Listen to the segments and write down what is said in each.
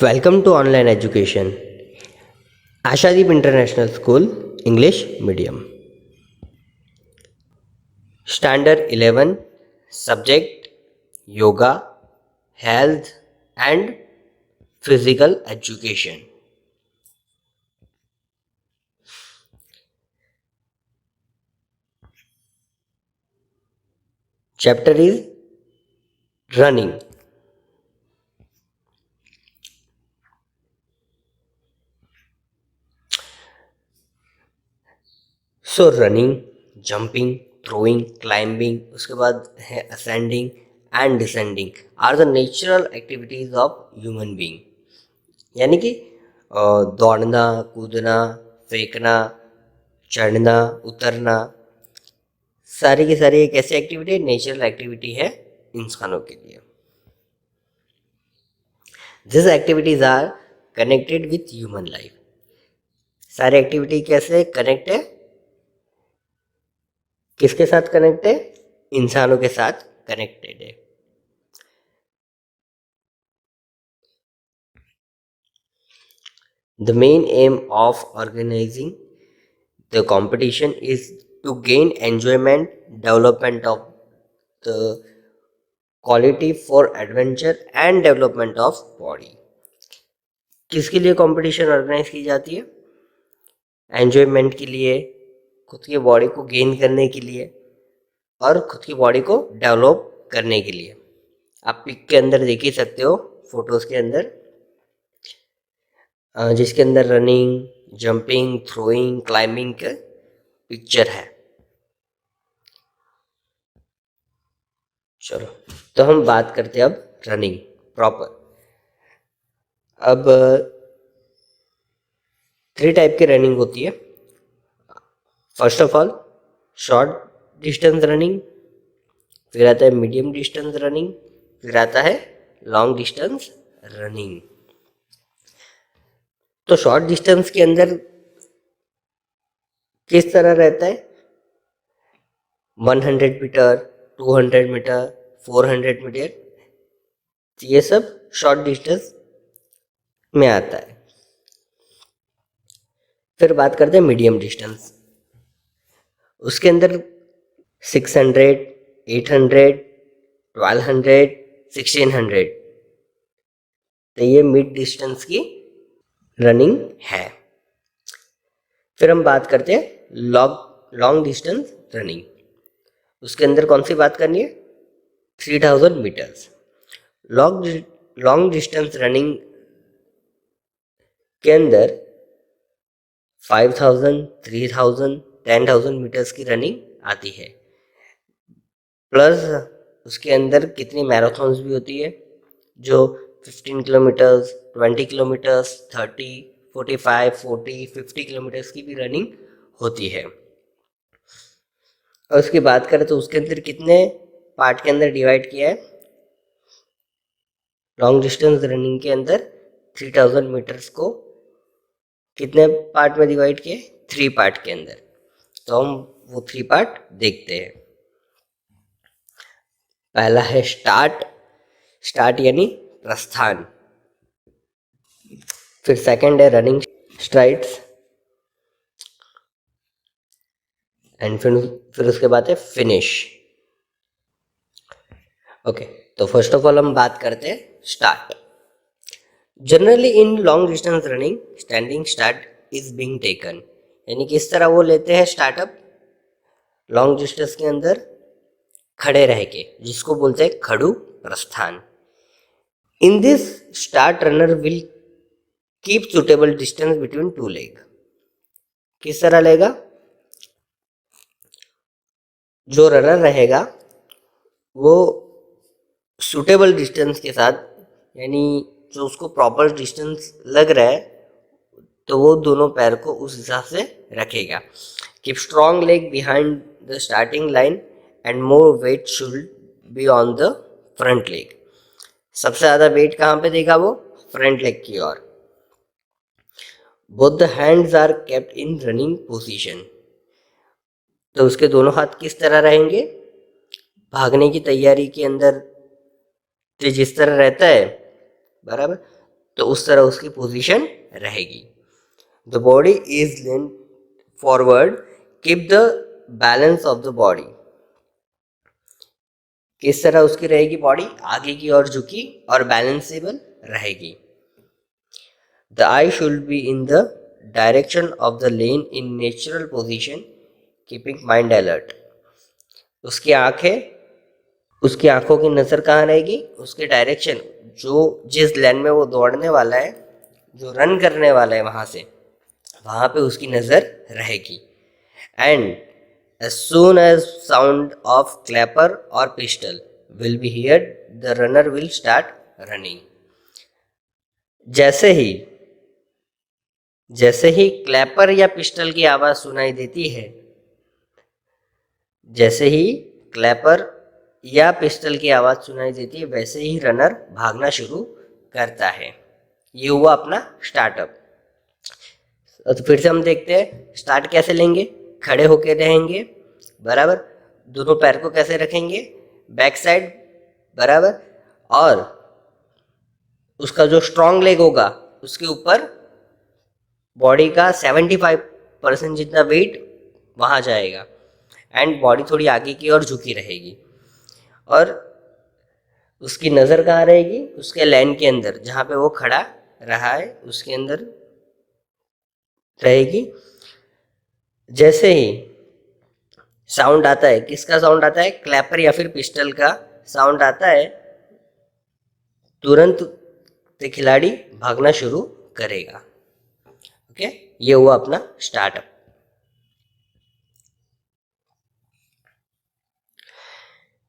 Welcome to online education. Ashadeep International School, English Medium. Standard 11, Subject Yoga, Health and Physical Education. Chapter is Running. So running, jumping, throwing, climbing, उसके बाद है ascending and descending are the natural activities of human being. यानी कि दौड़ना, कूदना, फेंकना, चढ़ना, उतरना, सारी की सारी एक ऐसी एक्टिविटी नेचुरल एक्टिविटी है इंसानों के लिए. This activities are connected with human life. सारी एक्टिविटी कैसे कनेक्ट है, किसके साथ कनेक्ट है? इंसानों के साथ कनेक्टेड है. The main aim of organizing the competition is to gain enjoyment, development of the quality for adventure and development of body. किसके लिए कंपटीशन ऑर्गेनाइज की जाती है? एंजॉयमेंट के लिए, खुद की बॉडी को गेन करने के लिए और खुद की बॉडी को डेवलप करने के लिए. आप पिक के अंदर देख ही सकते हो, फोटोज के अंदर, जिसके अंदर रनिंग, जंपिंग, थ्रोइंग, क्लाइंबिंग का पिक्चर है. चलो, तो हम बात करते हैं अब रनिंग प्रॉपर. अब 3 टाइप की रनिंग होती है. First of all short distance running, फिर आता है मीडियम डिस्टेंस रनिंग, फिर आता है लॉन्ग डिस्टेंस रनिंग. तो शॉर्ट डिस्टेंस के अंदर किस तरह रहता है? 100 मीटर, 200 मीटर, 400 मीटर, ये सब शॉर्ट डिस्टेंस में आता है. फिर बात करते हैं मीडियम डिस्टेंस. उसके अंदर 600, 800, 1200, 1600, तो ये मिड डिस्टेंस की रनिंग है. फिर हम बात करते हैं लॉन्ग डिस्टेंस रनिंग. उसके अंदर कौन सी बात करनी है? 3000 मीटर्स. लॉन्ग डिस्टेंस रनिंग के अंदर 5000, 3000, 10,000 मीटर्स की रनिंग आती है. प्लस उसके अंदर कितनी मैराथन्स भी होती है, जो 15 किलोमीटर्स, 20 किलोमीटर्स, 30, 45, 40, 50 किलोमीटर्स की भी रनिंग होती है. और उसकी बात करें तो उसके अंदर कितने पार्ट के अंदर डिवाइड किया है? लॉन्ग डिस्टेंस रनिंग के अंदर 3000 मीटर्स को कितने पार्ट में डिवाइड किए? 3 पार्ट के अंदर. तो हम वो 3 पार्ट देखते हैं. पहला है स्टार्ट यानी प्रस्थान. फिर सेकंड है रनिंग स्ट्राइड्स, एंड फिर उसके बाद है फिनिश. ओके, तो फर्स्ट ऑफ ऑल हम बात करते हैं start. Generally in long distance running standing start is being taken. यानी कि इस तरह वो लेते हैं स्टार्टअप लॉन्ग डिस्टेंस के अंदर खड़े रह के, जिसको बोलते हैं खड़ू प्रस्थान. In this start runner will keep suitable distance between 2 leg. किस तरह लेगा? जो रनर रहेगा वो सुटेबल डिस्टेंस के साथ, यानी जो उसको प्रॉपर डिस्टेंस लग रहा है, तो वो दोनों पैर को उस हिसाब से रखेगा. Keep strong leg behind the starting line and more weight should be on the front leg. सबसे ज़्यादा वेट कहाँ पे देगा वो? फ्रंट लेग की ओर. Both the hands are kept in running position. तो उसके दोनों हाथ किस तरह रहेंगे? भागने की तैयारी के अंदर जिस तरह रहता है, बराबर, तो उस तरह उसकी पोजीशन रहेगी। The body is leaned forward, keep the balance of the body. किस तरह उसकी रहेगी बॉडी, आगे की ओर झुकी और बैलेंसेबल रहेगी। The I should be in the direction of the lane in natural position, keeping mind alert. उसकी आंखों की नज़र कहाँ रहेगी, उसके डायरेक्शन, जो जिस लेन में वो दौड़ने वाला है, जो रन करने वाला है वहाँ पे उसकी नज़र रहेगी। And as soon as sound of clapper or pistol will be heard, the runner will start running। जैसे ही क्लैपर या पिस्टल की आवाज़ सुनाई देती है, जैसे ही क्लैपर या पिस्टल की आवाज़ सुनाई देती है, वैसे ही रनर भागना शुरू करता है। ये हुआ अपना स्टार्टअप। तो फिर से हम देखते हैं स्टार्ट कैसे लेंगे। खड़े होके रहेंगे, बराबर। दोनों पैर को कैसे रखेंगे, बैक साइड, बराबर। और उसका जो स्ट्रॉन्ग लेग होगा उसके ऊपर बॉडी का 75% जितना वेट वहाँ जाएगा एंड बॉडी थोड़ी आगे की ओर झुकी रहेगी। और उसकी नज़र कहाँ रहेगी, उसके लाइन के अंदर, जहाँ पे वो खड़ा रहा है उसके अंदर रहेगी। जैसे ही साउंड आता है, किसका साउंड आता है, क्लैपर या फिर पिस्टल का साउंड आता है, तुरंत ते खिलाड़ी भागना शुरू करेगा। ओके, ये हुआ अपना स्टार्टअप।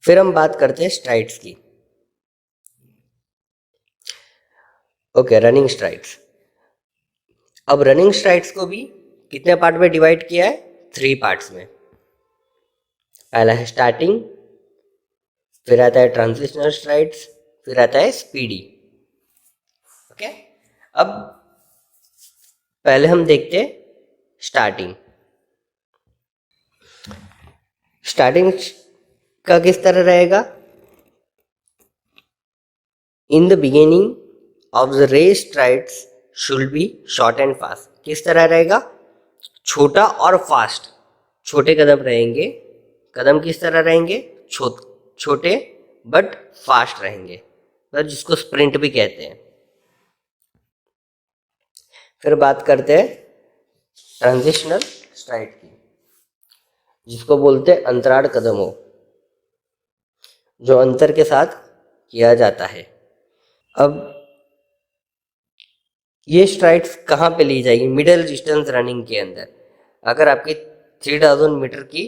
फिर हम बात करते हैं स्ट्राइड्स की। Okay, running strides. अब रनिंग स्ट्राइड्स को भी कितने पार्ट में डिवाइड किया है, 3 पार्ट्स में। पहला है स्टार्टिंग, फिर आता है ट्रांजिशनल स्ट्राइड्स, फिर आता है स्पीडी। ओके, अब पहले हम देखते हैं स्टार्टिंग। स्टार्टिंग का किस तरह रहेगा, in the beginning of the race strides should be short and fast. किस तरह रहेगा, छोटा और फास्ट। छोटे कदम रहेंगे, कदम किस तरह रहेंगे, छोटे बट फास्ट रहेंगे, मतलब जिसको स्प्रिंट भी कहते हैं। फिर बात करते हैं ट्रांजिशनल स्ट्राइड की, जिसको बोलते हैं अंतराल कदमों, जो अंतर के साथ किया जाता है। अब ये स्ट्राइड्स कहाँ पे ली जाएगी, मिडिल डिस्टेंस रनिंग के अंदर। अगर आपकी 3000 मीटर की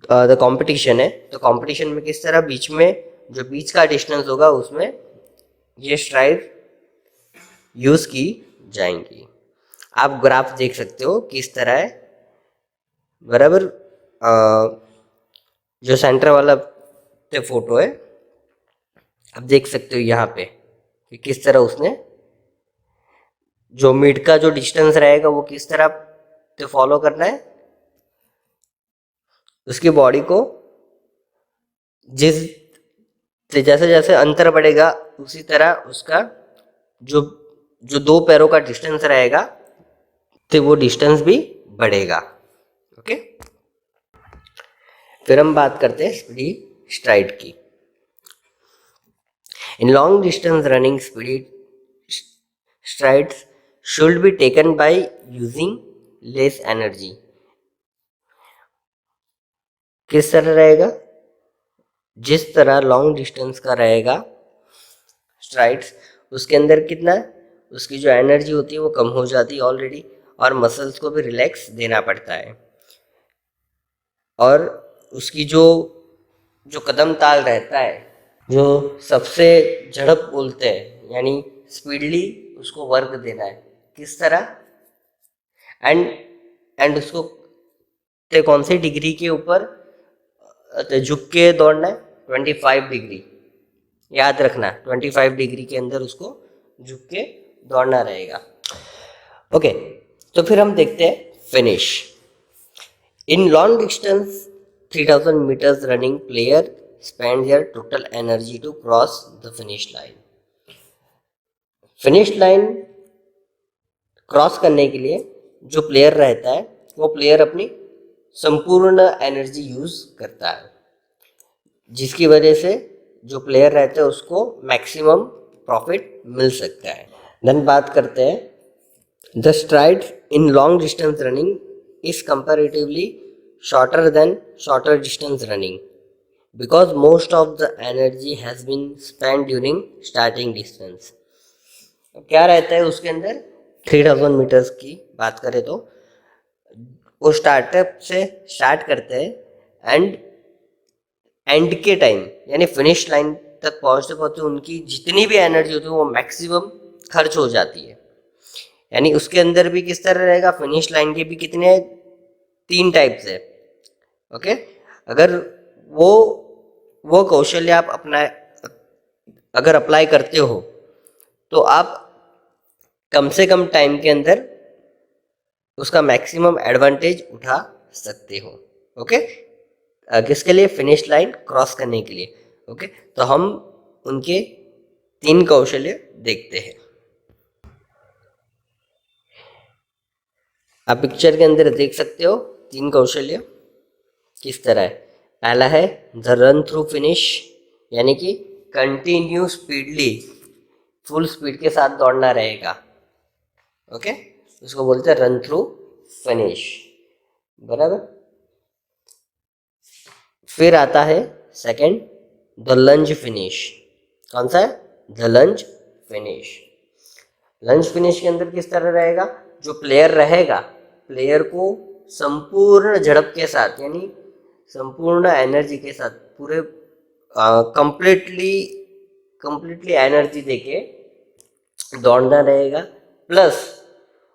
द कंपटीशन है, तो कंपटीशन में किस तरह बीच में जो बीच का डिस्टेंस होगा उसमें ये स्ट्राइड यूज़ की जाएंगी। आप ग्राफ देख सकते हो किस तरह है, बराबर। जो सेंटर वाला पे फोटो है, आप देख सकते हो यहाँ पे कि किस तरह उसने जो मिड का जो डिस्टेंस रहेगा वो किस तरह से फॉलो करना है। उसकी बॉडी को जैसे जैसे अंतर बढ़ेगा उसी तरह उसका जो 2 पैरों का डिस्टेंस रहेगा तो वो डिस्टेंस भी बढ़ेगा। ओके, फिर हम बात करते हैं स्पीडी स्ट्राइड की। इन long distance running, speedy strides should be taken by using less energy. किस तरह रहेगा, जिस तरह लॉन्ग डिस्टेंस का रहेगा स्ट्राइड्स, उसके अंदर कितना, उसकी जो एनर्जी होती है वो कम हो जाती है ऑलरेडी, और मसल्स को भी रिलैक्स देना पड़ता है। और उसकी जो कदम ताल रहता है, जो सबसे झड़प बोलते हैं, यानी स्पीडली उसको वर्क देना है। किस तरह, एंड उसको कौन सी डिग्री के ऊपर झुक के दौड़ना है, 25 डिग्री, याद रखना, 25 डिग्री के अंदर उसको झुक के दौड़ना रहेगा। ओके, तो फिर हम देखते हैं finish. In long distance 3000 meters running, player spend their total energy to cross the finish line। Finish line cross करने के लिए जो प्लेयर रहता है वो प्लेयर अपनी संपूर्ण एनर्जी यूज करता है, जिसकी वजह से जो प्लेयर रहते हैं उसको मैक्सिमम प्रॉफिट मिल सकता है। देन बात करते हैं the stride in long distance running is comparatively shorter than shorter distance running because most of the energy has been spend during starting distance. क्या रहता है उसके अंदर, 3000 मीटर्स की बात करें तो वो स्टार्टअप से स्टार्ट करते हैं एंड एंड के टाइम यानी फिनिश लाइन तक पहुंचते पहुंचते उनकी जितनी भी एनर्जी होती है वो मैक्सिमम खर्च हो जाती है। यानी उसके अंदर भी किस तरह रहेगा, फिनिश लाइन के भी कितने 3 टाइप्स है। ओके, अगर वो कौशल्य आप अपना अगर अप्लाई करते हो तो आप कम से कम टाइम के अंदर उसका मैक्सिमम एडवांटेज उठा सकते हो। ओके, किसके लिए, फिनिश लाइन क्रॉस करने के लिए। ओके, तो हम उनके 3 कौशल्य देखते हैं। आप पिक्चर के अंदर देख सकते हो 3 कौशल्य किस तरह है। पहला है द रन थ्रू फिनिश, यानी कि कंटिन्यू स्पीडली फुल स्पीड के साथ दौड़ना रहेगा। ओके, उसको बोलते हैं रन थ्रू फिनिश, बराबर। फिर आता है सेकंड द लंज फिनिश। कौन सा है, the lunge finish. Lunge finish के अंदर किस तरह रहेगा, जो प्लेयर रहेगा प्लेयर को संपूर्ण झड़प के साथ यानी संपूर्ण एनर्जी के साथ पूरे कंप्लीटली एनर्जी देके दौड़ना रहेगा, प्लस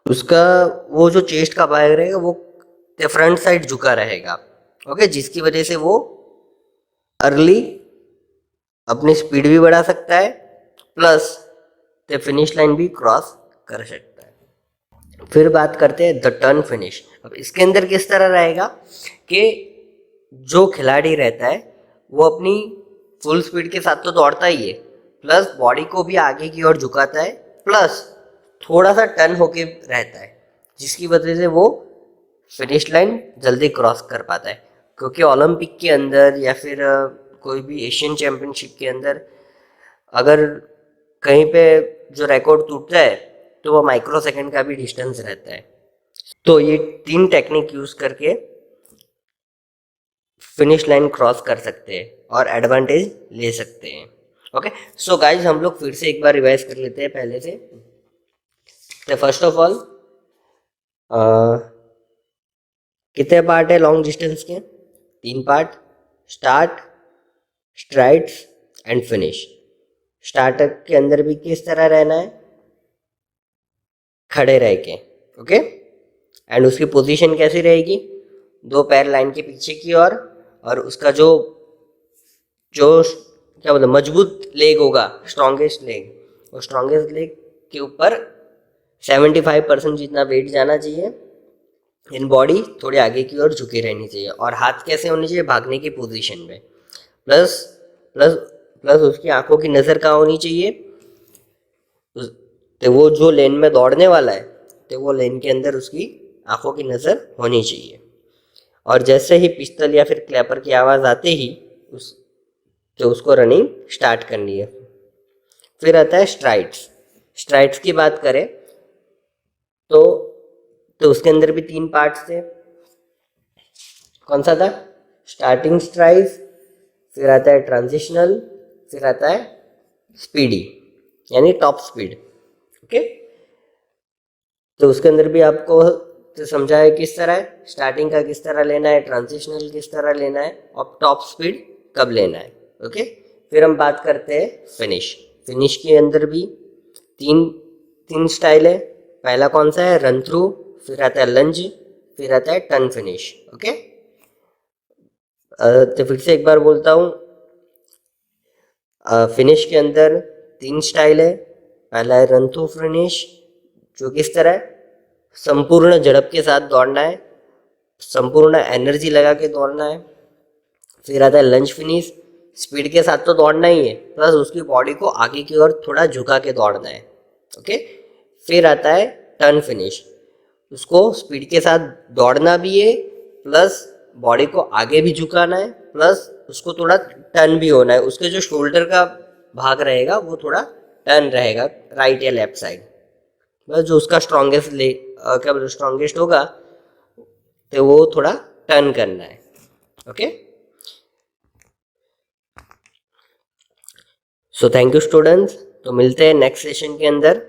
उसका वो जो चेस्ट का भाग रहेगा वो फ्रंट साइड झुका रहेगा। ओके, जिसकी वजह से वो अर्ली अपनी स्पीड भी बढ़ा सकता है प्लस द फिनिश लाइन भी क्रॉस कर सकता है। फिर बात करते हैं द टर्न फिनिश। अब इसके अंदर किस तरह रहेगा कि जो खिलाड़ी रहता है वो अपनी फुल स्पीड के साथ तो दौड़ता ही है, प्लस बॉडी को भी आगे की ओर झुकाता है, प्लस थोड़ा सा टर्न होके रहता है, जिसकी वजह से वो फिनिश लाइन जल्दी क्रॉस कर पाता है। क्योंकि ओलंपिक के अंदर या फिर कोई भी एशियन चैम्पियनशिप के अंदर अगर कहीं पे जो रिकॉर्ड टूटता है तो वो माइक्रो सेकंड का भी डिस्टेंस रहता है। तो ये 3 टेक्निक यूज करके फिनिश लाइन क्रॉस कर सकते हैं और एडवांटेज ले सकते हैं। ओके, सो गाइज हम लोग फिर से एक बार रिवाइज कर लेते हैं पहले से। तो फर्स्ट ऑफ ऑल कितने पार्ट है लॉन्ग डिस्टेंस के, 3 part, start, strides and finish. Starter के अंदर भी किस तरह रहना है, खड़े रह के। ओके, एंड उसकी पोजीशन कैसी रहेगी, 2 पैर लाइन के पीछे की ओर और उसका जो क्या बोलते मजबूत लेग होगा, स्ट्रॉन्गेस्ट लेग, वो स्ट्रॉन्गेस्ट लेग के ऊपर 75% जितना वेट जाना चाहिए। इन बॉडी थोड़ी आगे की ओर झुकी रहनी चाहिए और हाथ कैसे होने चाहिए, भागने की पोजीशन में। प्लस प्लस प्लस उसकी आंखों की नज़र कहाँ होनी चाहिए, तो वो जो लेन में दौड़ने वाला है तो वो लेन के अंदर उसकी आंखों की नज़र होनी चाहिए। और जैसे ही पिस्टल या फिर क्लैपर की आवाज़ आते ही उसको रनिंग स्टार्ट करनी है। फिर आता है स्ट्राइड्स। स्ट्राइड्स की बात करें तो उसके अंदर भी 3 पार्ट्स थे। कौन सा था, स्टार्टिंग स्ट्राइड्स, फिर आता है ट्रांजिशनल, फिर आता है स्पीडी यानी टॉप स्पीड। ओके, तो उसके अंदर भी आपको तो समझा है किस तरह है, स्टार्टिंग का किस तरह लेना है, ट्रांजिशनल किस तरह लेना है और टॉप स्पीड कब लेना है। ओके, फिर हम बात करते हैं फिनिश। फिनिश के अंदर भी तीन स्टाइल है। पहला कौन सा है, रन थ्रू, फिर आता है लंज, फिर आता है टर्न फिनिश। ओके, तो फिर से एक बार बोलता हूँ, फिनिश के अंदर 3 स्टाइल है। पहला है रन थ्रू फिनिश, जो किस तरह है, संपूर्ण झड़प के साथ दौड़ना है, संपूर्ण एनर्जी लगा के दौड़ना है। फिर आता है लंज फिनिश, स्पीड के साथ तो दौड़ना ही है, प्लस उसकी बॉडी को आगे की ओर थोड़ा झुका के दौड़ना है। ओके। फिर आता है टर्न फिनिश, उसको स्पीड के साथ दौड़ना भी है, प्लस बॉडी को आगे भी झुकाना है, प्लस उसको थोड़ा टर्न भी होना है, उसके जो शोल्डर का भाग रहेगा वो थोड़ा टर्न रहेगा राइट या लेफ्ट साइड, बस जो उसका स्ट्रॉन्गेस्ट क्या बोलते स्ट्रॉन्गेस्ट होगा तो वो थोड़ा टर्न करना है। Okay, so thank you students, तो मिलते हैं नेक्स्ट सेशन के अंदर।